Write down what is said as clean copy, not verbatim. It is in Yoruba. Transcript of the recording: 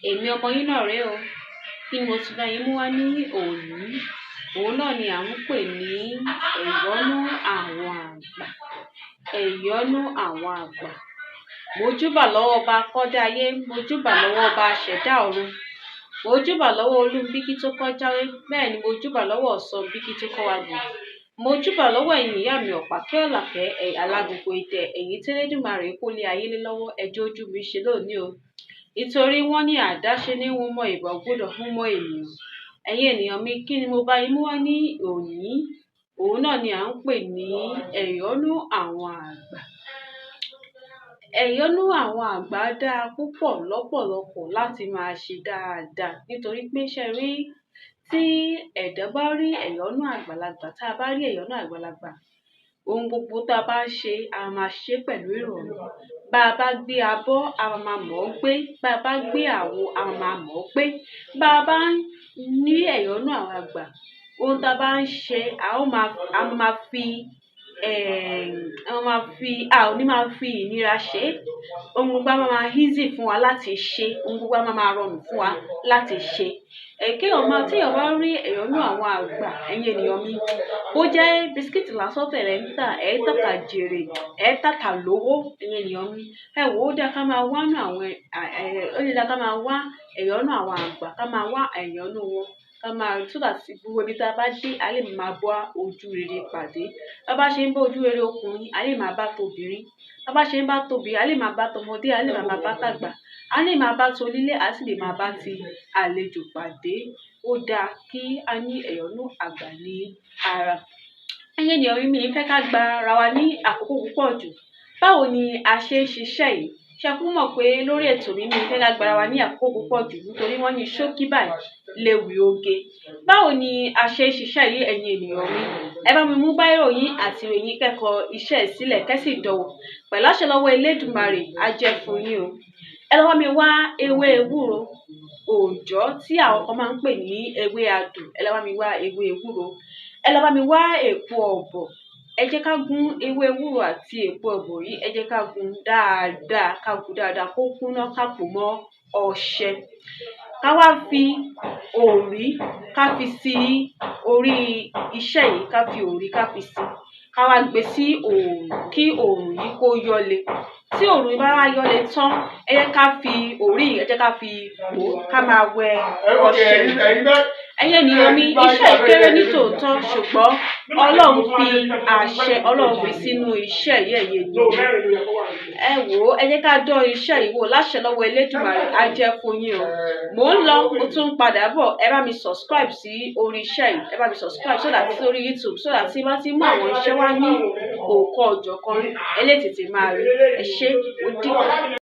Èmi ọmọ yín náà rèé o. Kí ni mo tún bá yín mú wá ní òní? Òun náà ni à ń pè ní ẹ̀yọ́nú àwọn àgbà. Ẹ̀yọ́nú àwọn àgbà. Mo júbà lọ́wọ́ ọba akọ́dá ayé, mo júbà lọ́wọ́ ọba aṣẹ̀dá ọ̀run. Mo júbà lọ́wọ́ Olúmbíkí tó kọjáwé, bẹ́ẹ̀ ni mo júbà lọ́wọ́ Ọ̀ṣọ́bíkí tó kọ́ wa gùn. Mo júbà lọ́wọ́ ẹ̀yin ìyá mi ọ̀pákẹ́ ọ̀làkẹ́ alágogo idẹ, ẹ̀yin tẹ́lẹ̀dùmarè kó lé ayé lé lọ́wọ́ ẹjọ́ ojú mi ṣe lónìí o. Nítorí wọ́n ní àdáṣe ní wọ́n mọ ìbọn gbọ́dọ̀ fún mọ́ ènìyàn. Ẹ̀yin ènìyàn mi, kí ni mo bá yín mú wá ní òní? Òun náà ni à ń pè ní ẹ̀yọ́nú àwọn àgbà. Ẹ̀yọ́nú àwọn àgbà dáa púpọ̀ lọ́pọ̀lọpọ̀ láti máa ṣe dáadáa nítorí pé ṣe rí tí ẹ̀dá bá rí ẹ̀yọ́nú àgbàlagbà, tá a bá rí ẹ̀yọ́nú àgbàlagbà, ohun gbogbo tá a bá ṣe, a máa ṣe pẹ̀lú ìrọ̀rùn. Bá a bá gbé abọ́, a máa mọ̀ ọ́ gbé. Bá a bá gbé àwo, a máa mọ̀ ọ́ gbé. Bá a bá ní ẹ̀yọ́nú àwọn àgbà, ohun tá a bá ń ṣe, a ò ní máa fi ìnira ṣe. Ohun gbogbo á máa easy fún wa láti ṣe. Ohun gbogbo á máa rọrùn fún wa láti ṣe. Téèyàn bá rí ẹ̀yọ́nú àwọn àgbà, ẹ̀yin ènìyàn mi, bó jẹ́ bisikíìtì lásán tẹ̀lé ń tà, ẹ̀ tàtà jèrè, ẹ̀ tàtà lówó, ẹ̀yin ènìyàn mi. Ẹ wò ó dáa ká máa wá ẹ̀yọ́nú àwọn àgbà, ká máa wá ẹ̀yọ́nú wọn. Ká máa túbà sí gbogbo ibi tá a bá dé, a lè máa bá ojú rere pàdé. Bá bá ṣe ń bá ojú rere ọkùnrin, a lè máa bá tobìnrin. Bá bá ṣe ń bá tobìnrin, a lè máa bá tọmọdé, a lè máa bá tàgbà. A lè máa bá tonílé, a sì lè máa bá ti àlejò pàdé. Ó dáa kí a ní ẹ̀yọ́nú àgbà ní ara. Ẹ̀yin ènìyàn mi, fẹ́ ká gba ara wa ní àkókò púpọ̀ jù. Báwo ni a ṣe ń ṣiṣẹ́ yìí? Ṣé kú mọ̀ pé lórí ètò mi fẹ́ ká gba ara wa ní àkókò púpọ̀ jù nítorí wọ́n ní ṣókí báyìí léwu oge. Báwo ni a ṣe ń ṣiṣẹ́ yìí, ẹ̀yin ènìyàn mi? Ẹ bá mi mú báírò yín àti ìwé yín kẹ́kọ̀ọ́ iṣẹ́ sílẹ̀ kẹ́sì dánwò. Pẹ̀lú àṣẹ lọ́wọ́ Elédùmarè, á jẹ́ fún yín o. Ẹ lọ bá mi wá ewé ewúro òòjọ́ tí àwọn kan máa ń pè ní ewé adùn. Ẹ lọ bá mi wá ewé ewúro. Ẹ lọ bá mi wá èpo ọ̀bọ̀. Ẹ jẹ́ ká gún ewé ewúro àti èpo ọ̀bọ̀ yìí. Ẹ jẹ́ ká gún dáadáa kó kúnná ká pò mọ́ ọṣẹ. Ká wá fi òrí ká fi sí orí iṣẹ́ yìí, ká fi òrí ká fi sí. Ká wá gbé sí òòrùn kí òòrùn yìí kó yọlé. Tí òòrùn bá wá yọlé tán, ẹ jẹ́ ká fi òrí yìí, ẹ jẹ́ ká fi pò ká máa wẹ ọṣẹ. Ẹ̀yin ènìyàn mi, iṣẹ́ ìkéré ní tòótọ́, ṣùgbọ́n Ọlọ́run fi àṣẹ Ọlọ́run fi sínú iṣẹ́ yìí, ẹ̀yin ènìyàn. Ẹ wò ó, ẹ jẹ́ ká dán iṣẹ́ yìí wò láṣẹ lọ́wọ́ Elédùmarè, á jẹ́ fún yín o. Mò ń lọ, mo tún ń padà bọ̀. Ẹ bá mi subscribe sí orí iṣẹ́ yìí. Ẹ bá mi subscribe sórí YouTube tí bá ti mú àwọn iṣẹ́ wá ní òòkọ́ ọjọ́ kan rí, ẹ lè tètè máa rí. Ẹ ṣé, ó dìgbà.